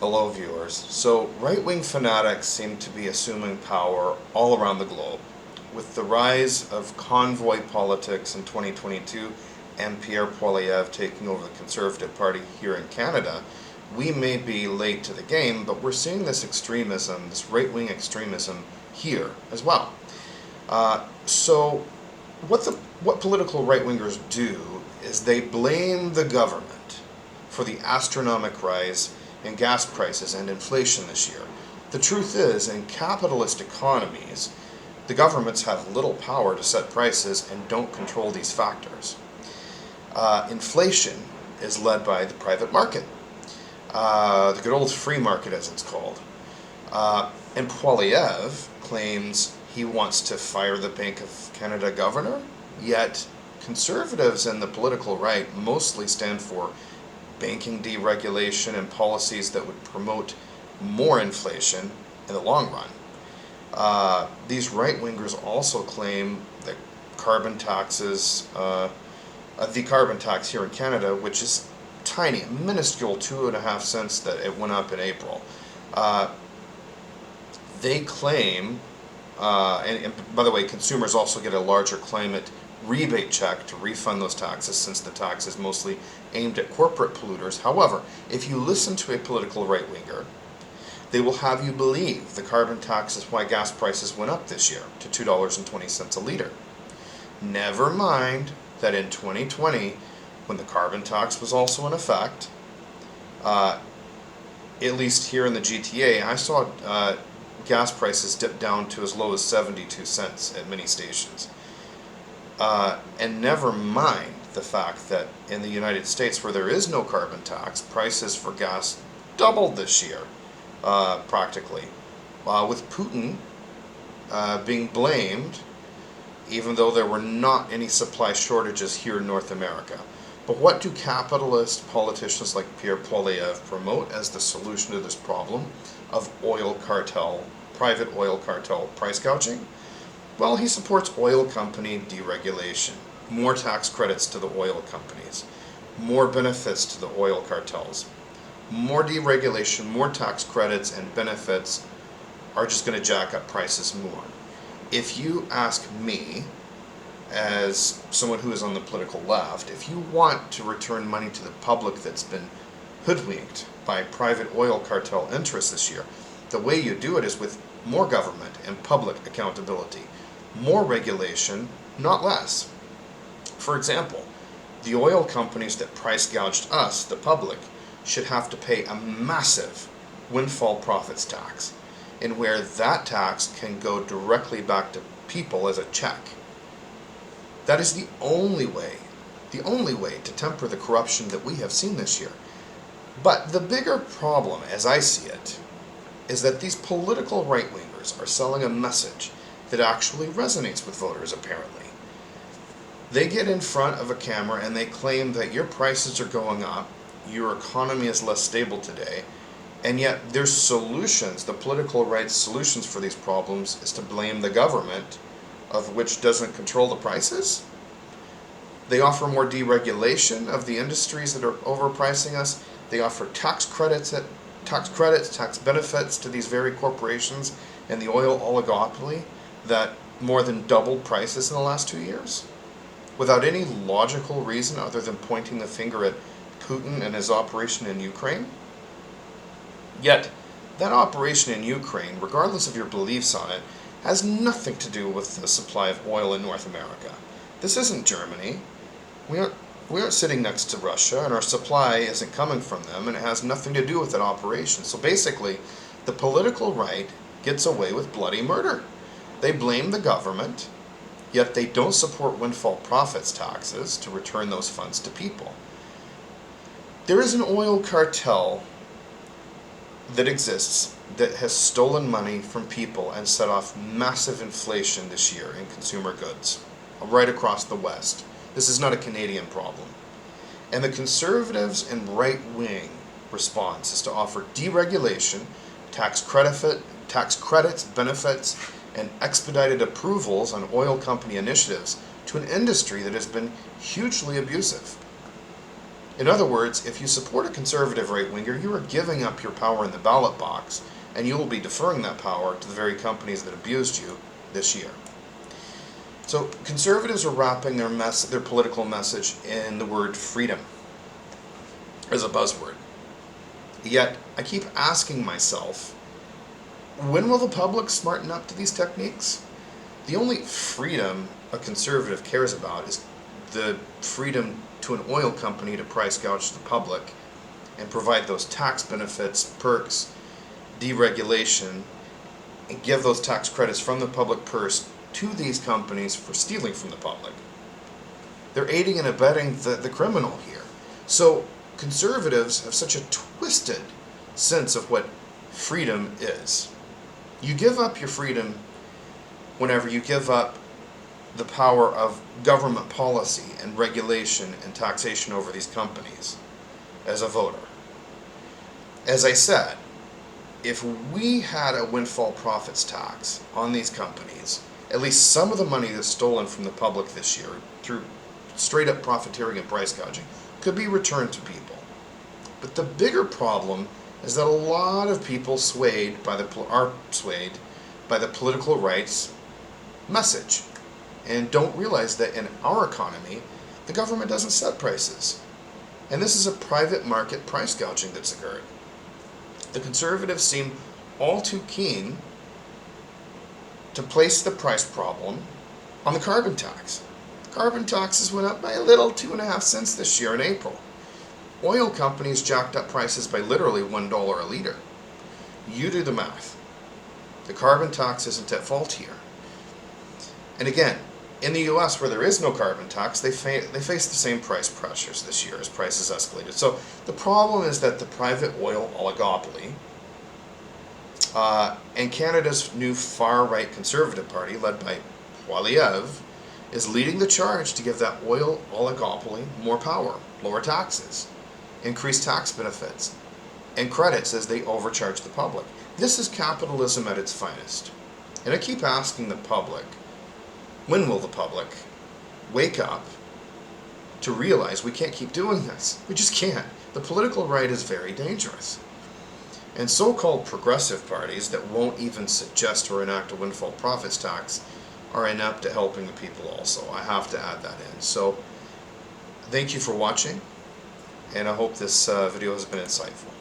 Hello viewers. So right-wing fanatics seem to be assuming power all around the globe. With the rise of convoy politics in 2022 and Pierre Poilievre taking over the Conservative Party here in Canada, we may be late to the game, but we're seeing this extremism, this right-wing extremism here as well. So what political right-wingers do is they blame the government for the astronomical rise in gas prices and inflation this year. The truth is, in capitalist economies, the governments have little power to set prices and don't control these factors. Inflation is led by the private market, the good old free market as it's called. And Poilievre claims he wants to fire the Bank of Canada governor, yet conservatives and the political right mostly stand for banking deregulation and policies that would promote more inflation in the long run. These right-wingers also claim that carbon taxes, the carbon tax here in Canada, which is tiny, minuscule 2.5 cents that it went up in April. They claim, and by the way, consumers also get a larger climate rebate check to refund those taxes, since the tax is mostly aimed at corporate polluters. However, if you listen to a political right-winger, they will have you believe the carbon tax is why gas prices went up this year to $2.20 a liter. Never mind that in 2020, when the carbon tax was also in effect, at least here in the GTA, I saw gas prices dip down to as low as 72 cents at many stations. And never mind the fact that in the United States, where there is no carbon tax, prices for gas doubled this year, practically, with Putin being blamed, even though there were not any supply shortages here in North America. But what do capitalist politicians like Pierre Poilievre promote as the solution to this problem of private oil cartel price gouging? Well, he supports oil company deregulation, more tax credits to the oil companies, more benefits to the oil cartels. More deregulation, more tax credits and benefits are just going to jack up prices more. If you ask me, as someone who is on the political left, if you want to return money to the public that's been hoodwinked by private oil cartel interests this year, the way you do it is with more government and public accountability. More regulation, not less. For example, the oil companies that price gouged us, the public, should have to pay a massive windfall profits tax, and where that tax can go directly back to people as a check. That is the only way to temper the corruption that we have seen this year. But the bigger problem, as I see it, is that these political right-wingers are selling a message that actually resonates with voters, apparently. They get in front of a camera and they claim that your prices are going up, your economy is less stable today, and yet their solutions, the political right's solutions for these problems, is to blame the government, of which doesn't control the prices. They offer more deregulation of the industries that are overpricing us. They offer tax credits, tax benefits to these very corporations and the oil oligopoly that more than doubled prices in the last 2 years, without any logical reason other than pointing the finger at Putin and his operation in Ukraine. Yet, that operation in Ukraine, regardless of your beliefs on it, has nothing to do with the supply of oil in North America. This isn't Germany. We aren't sitting next to Russia, and our supply isn't coming from them, and it has nothing to do with that operation. So basically, the political right gets away with bloody murder. They blame the government, yet they don't support windfall profits taxes to return those funds to people. There is an oil cartel that exists that has stolen money from people and set off massive inflation this year in consumer goods right across the West. This is not a Canadian problem. And the conservatives and right-wing response is to offer deregulation, tax credits, benefits, and expedited approvals on oil company initiatives to an industry that has been hugely abusive. In other words, if you support a conservative right-winger, you are giving up your power in the ballot box, and you will be deferring that power to the very companies that abused you this year. So conservatives are wrapping their political message in the word freedom as a buzzword. Yet, I keep asking myself, when will the public smarten up to these techniques? The only freedom a conservative cares about is the freedom to an oil company to price gouge the public and provide those tax benefits, perks, deregulation, and give those tax credits from the public purse to these companies for stealing from the public. They're aiding and abetting the criminal here. So conservatives have such a twisted sense of what freedom is. You give up your freedom whenever you give up the power of government policy and regulation and taxation over these companies as a voter. As I said, if we had a windfall profits tax on these companies, at least some of the money that's stolen from the public this year through straight up profiteering and price gouging could be returned to people. But the bigger problem is that a lot of people are swayed by the political right's message and don't realize that in our economy, the government doesn't set prices. And this is a private market price gouging that's occurred. The conservatives seem all too keen to place the price problem on the carbon tax. Carbon taxes went up by a little, 2.5 cents this year in April. Oil companies jacked up prices by literally $1 a liter. You do the math. The carbon tax isn't at fault here. And again, in the US, where there is no carbon tax, they face the same price pressures this year as prices escalated. So the problem is that the private oil oligopoly and Canada's new far-right Conservative Party, led by Poilievre, is leading the charge to give that oil oligopoly more power, lower taxes, increase tax benefits, and credits as they overcharge the public. This is capitalism at its finest. And I keep asking the public, when will the public wake up to realize we can't keep doing this? We just can't. The political right is very dangerous. And so-called progressive parties that won't even suggest or enact a windfall profits tax are inept at helping the people also. I have to add that in. So thank you for watching, and I hope this video has been insightful.